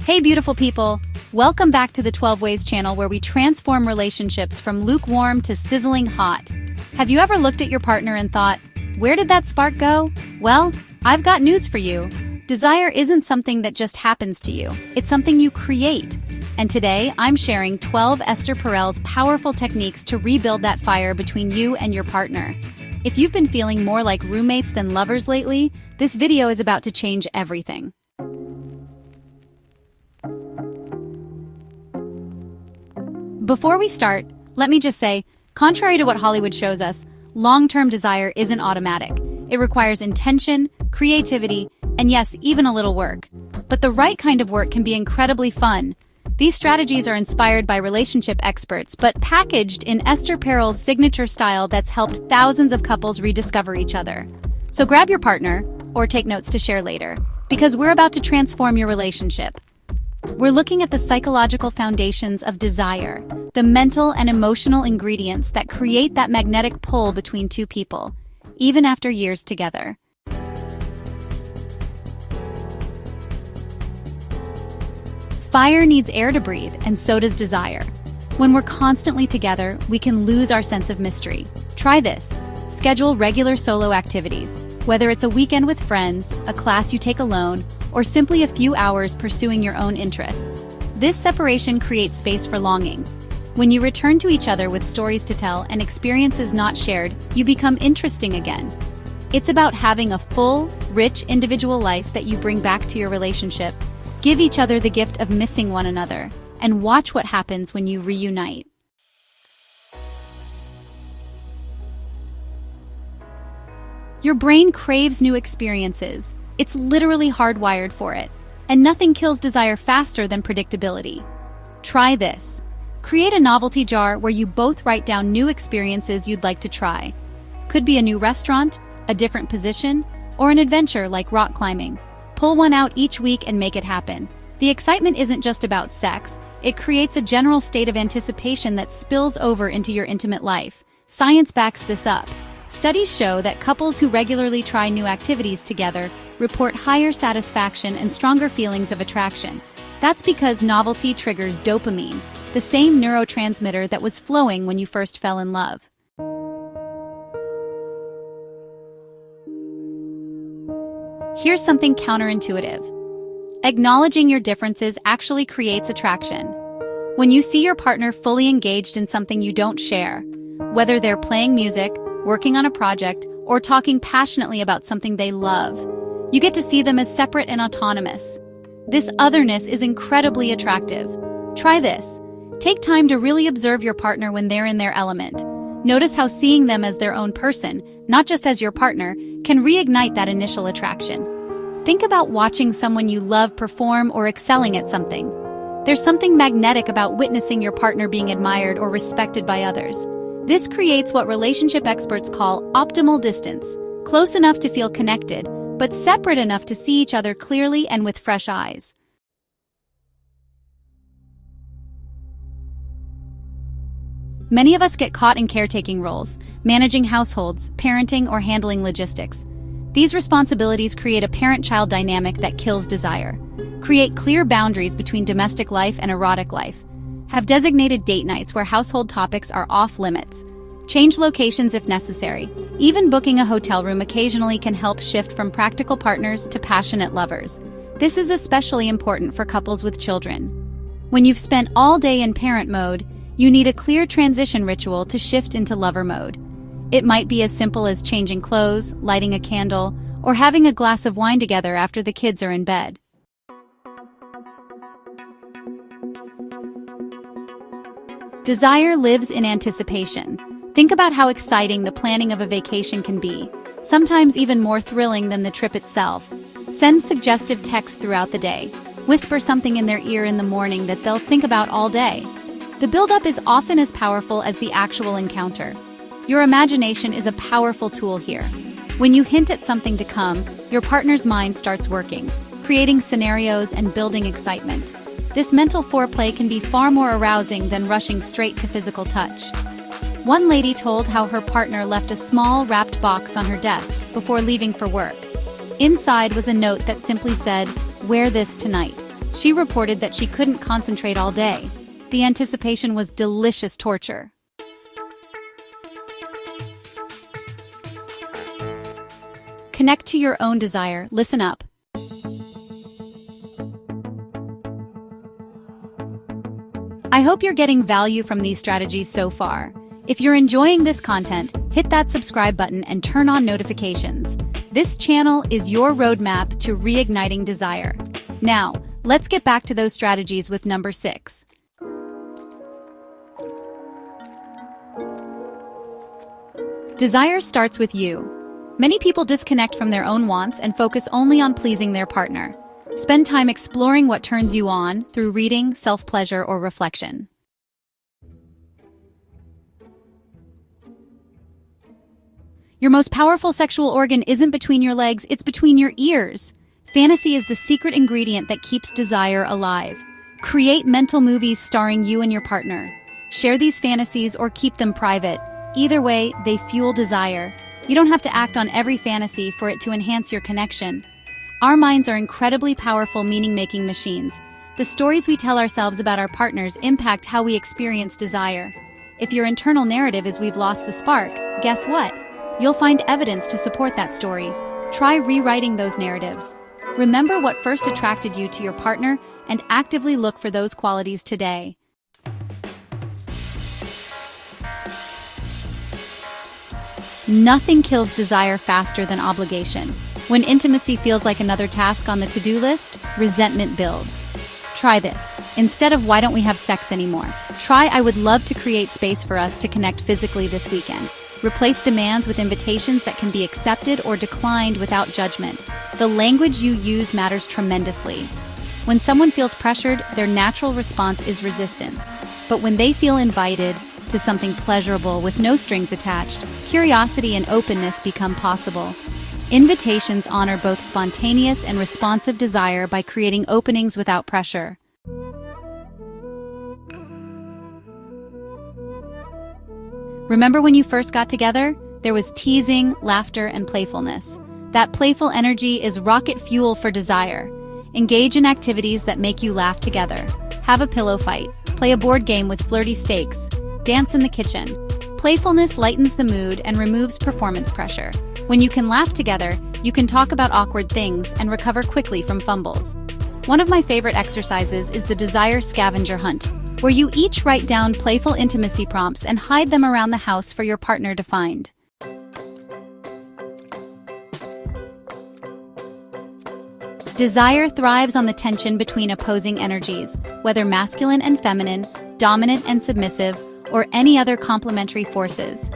Hey beautiful people! Welcome back to the 12 Ways channel where we transform relationships from lukewarm to sizzling hot. Have you ever looked at your partner and thought, where did that spark go? Well, I've got news for you. Desire isn't something that just happens to you. It's something you create. And today, I'm sharing 12 Esther Perel's powerful techniques to rebuild that fire between you and your partner. If you've been feeling more like roommates than lovers lately, this video is about to change everything. Before we start, let me just say, contrary to what Hollywood shows us, long-term desire isn't automatic. It requires intention, creativity, and yes, even a little work. But the right kind of work can be incredibly fun. These strategies are inspired by relationship experts, but packaged in Esther Perel's signature style that's helped thousands of couples rediscover each other. So grab your partner, or take notes to share later, because we're about to transform your relationship. We're looking at the psychological foundations of desire, the mental and emotional ingredients that create that magnetic pull between two people, even after years together. Fire needs air to breathe, and so does desire. When we're constantly together, we can lose our sense of mystery. Try this. Schedule regular solo activities, whether it's a weekend with friends, a class you take alone, or simply a few hours pursuing your own interests. This separation creates space for longing. When you return to each other with stories to tell and experiences not shared, you become interesting again. It's about having a full, rich individual life that you bring back to your relationship. Give each other the gift of missing one another, and watch what happens when you reunite. Your brain craves new experiences. It's literally hardwired for it, and nothing kills desire faster than predictability. Try this. Create a novelty jar where you both write down new experiences you'd like to try. Could be a new restaurant, a different position, or an adventure like rock climbing. Pull one out each week and make it happen. The excitement isn't just about sex, it creates a general state of anticipation that spills over into your intimate life. Science backs this up. Studies show that couples who regularly try new activities together report higher satisfaction and stronger feelings of attraction. That's because novelty triggers dopamine, the same neurotransmitter that was flowing when you first fell in love. Here's something counterintuitive. Acknowledging your differences actually creates attraction. When you see your partner fully engaged in something you don't share, whether they're playing music, working on a project, or talking passionately about something they love, you get to see them as separate and autonomous. This otherness is incredibly attractive. Try this. Take time to really observe your partner when they're in their element. Notice how seeing them as their own person, not just as your partner, can reignite that initial attraction. Think about watching someone you love perform or excelling at something. There's something magnetic about witnessing your partner being admired or respected by others. This creates what relationship experts call optimal distance, close enough to feel connected, but separate enough to see each other clearly and with fresh eyes. Many of us get caught in caretaking roles, managing households, parenting, or handling logistics. These responsibilities create a parent-child dynamic that kills desire. Create clear boundaries between domestic life and erotic life. Have designated date nights where household topics are off limits. Change locations if necessary. Even booking a hotel room occasionally can help shift from practical partners to passionate lovers. This is especially important for couples with children. When you've spent all day in parent mode, you need a clear transition ritual to shift into lover mode. It might be as simple as changing clothes, lighting a candle, or having a glass of wine together after the kids are in bed. Desire lives in anticipation. Think about how exciting the planning of a vacation can be, sometimes even more thrilling than the trip itself. Send suggestive texts throughout the day. Whisper something in their ear in the morning that they'll think about all day. The buildup is often as powerful as the actual encounter. Your imagination is a powerful tool here. When you hint at something to come, your partner's mind starts working, creating scenarios and building excitement. This mental foreplay can be far more arousing than rushing straight to physical touch. One lady told how her partner left a small wrapped box on her desk before leaving for work. Inside was a note that simply said, "Wear this tonight." She reported that she couldn't concentrate all day. The anticipation was delicious torture. Connect to your own desire. Listen up. I hope you're getting value from these strategies so far. If you're enjoying this content, hit that subscribe button and turn on notifications. This channel is your roadmap to reigniting desire. Now, let's get back to those strategies with number 6. Desire starts with you. Many people disconnect from their own wants and focus only on pleasing their partner. Spend time exploring what turns you on through reading, self-pleasure, or reflection. Your most powerful sexual organ isn't between your legs, it's between your ears. Fantasy is the secret ingredient that keeps desire alive. Create mental movies starring you and your partner. Share these fantasies or keep them private. Either way, they fuel desire. You don't have to act on every fantasy for it to enhance your connection. Our minds are incredibly powerful meaning-making machines. The stories we tell ourselves about our partners impact how we experience desire. If your internal narrative is we've lost the spark, guess what? You'll find evidence to support that story. Try rewriting those narratives. Remember what first attracted you to your partner and actively look for those qualities today. Nothing kills desire faster than obligation. When intimacy feels like another task on the to-do list, resentment builds. Try this. Instead of "why don't we have sex anymore?" try "I would love to create space for us to connect physically this weekend." Replace demands with invitations that can be accepted or declined without judgment. The language you use matters tremendously. When someone feels pressured, their natural response is resistance. But when they feel invited to something pleasurable with no strings attached, curiosity and openness become possible. Invitations honor both spontaneous and responsive desire by creating openings without pressure. Remember when you first got together? There was teasing, laughter, and playfulness. That playful energy is rocket fuel for desire. Engage in activities that make you laugh together. Have a pillow fight. Play a board game with flirty stakes. Dance in the kitchen. Playfulness lightens the mood and removes performance pressure. When you can laugh together, you can talk about awkward things and recover quickly from fumbles. One of my favorite exercises is the desire scavenger hunt, where you each write down playful intimacy prompts and hide them around the house for your partner to find. Desire thrives on the tension between opposing energies, whether masculine and feminine, dominant and submissive, or any other complementary forces.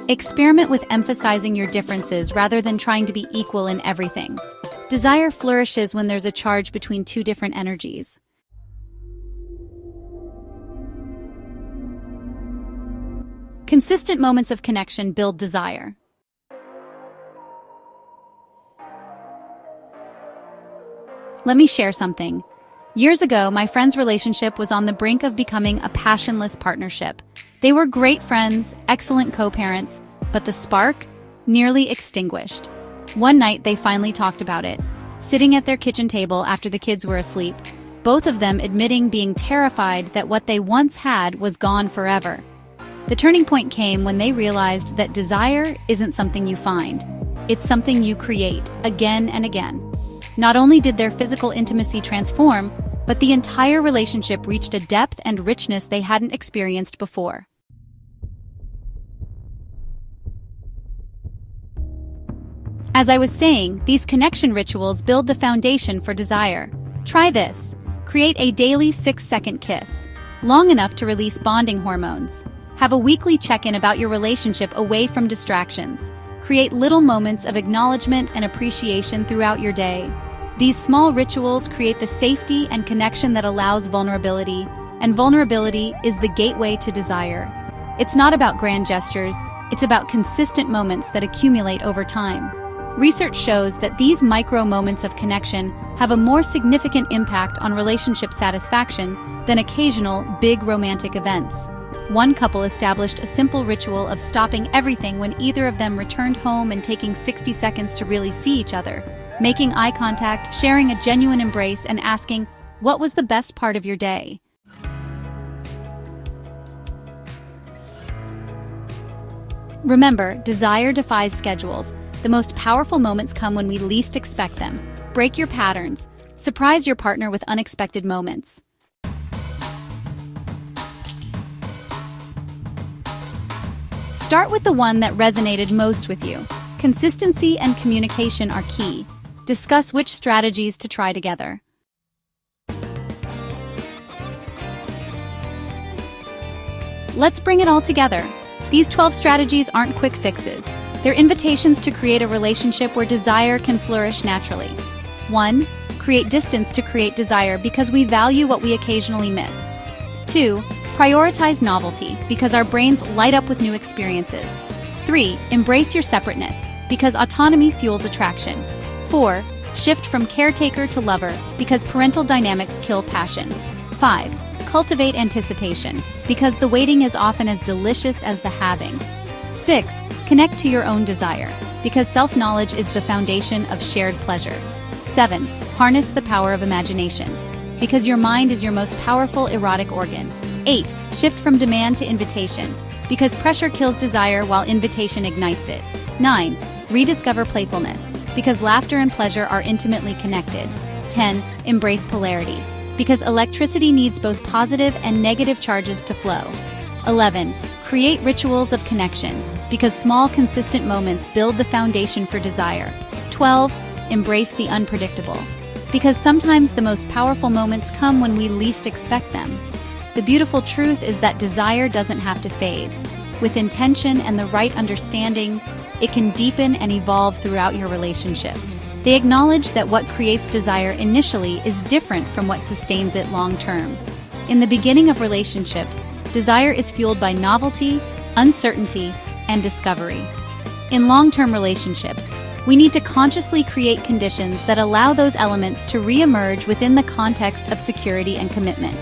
Experiment with emphasizing your differences rather than trying to be equal in everything. Desire flourishes when there's a charge between two different energies. Consistent moments of connection build desire. Let me share something. Years ago, my friend's relationship was on the brink of becoming a passionless partnership. They were great friends, excellent co-parents, but the spark nearly extinguished. One night, they finally talked about it, sitting at their kitchen table after the kids were asleep, both of them admitting being terrified that what they once had was gone forever. The turning point came when they realized that desire isn't something you find. It's something you create, again and again. Not only did their physical intimacy transform, but the entire relationship reached a depth and richness they hadn't experienced before. As I was saying, these connection rituals build the foundation for desire. Try this. Create a daily 6-second kiss, long enough to release bonding hormones. Have a weekly check-in about your relationship away from distractions. Create little moments of acknowledgement and appreciation throughout your day. These small rituals create the safety and connection that allows vulnerability, and vulnerability is the gateway to desire. It's not about grand gestures, it's about consistent moments that accumulate over time. Research shows that these micro moments of connection have a more significant impact on relationship satisfaction than occasional big romantic events. One couple established a simple ritual of stopping everything when either of them returned home and taking 60 seconds to really see each other, making eye contact, sharing a genuine embrace, and asking, What was the best part of your day? Remember, desire defies schedules. The most powerful moments come when we least expect them. Break your patterns. Surprise your partner with unexpected moments. Start with the one that resonated most with you. Consistency and communication are key. Discuss which strategies to try together. Let's bring it all together. These 12 strategies aren't quick fixes. They're invitations to create a relationship where desire can flourish naturally. 1. Create distance to create desire because we value what we occasionally miss. 2. Prioritize novelty because our brains light up with new experiences. 3. Embrace your separateness because autonomy fuels attraction. 4. Shift from caretaker to lover because parental dynamics kill passion. 5. Cultivate anticipation because the waiting is often as delicious as the having. 6. Connect to your own desire because self-knowledge is the foundation of shared pleasure. 7. Harness the power of imagination because your mind is your most powerful erotic organ. 8. Shift from demand to invitation because pressure kills desire while invitation ignites it. 9. Rediscover playfulness because laughter and pleasure are intimately connected. 10. Embrace polarity because electricity needs both positive and negative charges to flow. 11. Create rituals of connection because small, consistent moments build the foundation for desire. 12. Embrace the unpredictable because sometimes the most powerful moments come when we least expect them. The beautiful truth is that desire doesn't have to fade. With intention and the right understanding, it can deepen and evolve throughout your relationship. They acknowledge that what creates desire initially is different from what sustains it long-term. In the beginning of relationships, desire is fueled by novelty, uncertainty, and discovery. In long-term relationships, we need to consciously create conditions that allow those elements to re-emerge within the context of security and commitment.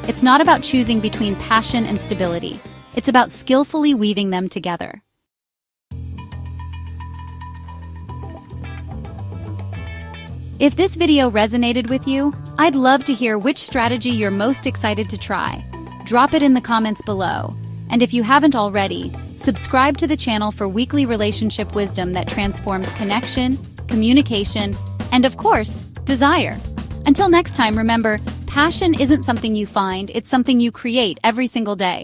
It's not about choosing between passion and stability. It's about skillfully weaving them together. If this video resonated with you, I'd love to hear which strategy you're most excited to try. Drop it in the comments below. And if you haven't already, subscribe to the channel for weekly relationship wisdom that transforms connection, communication, and of course, desire. Until next time, remember, passion isn't something you find, it's something you create every single day.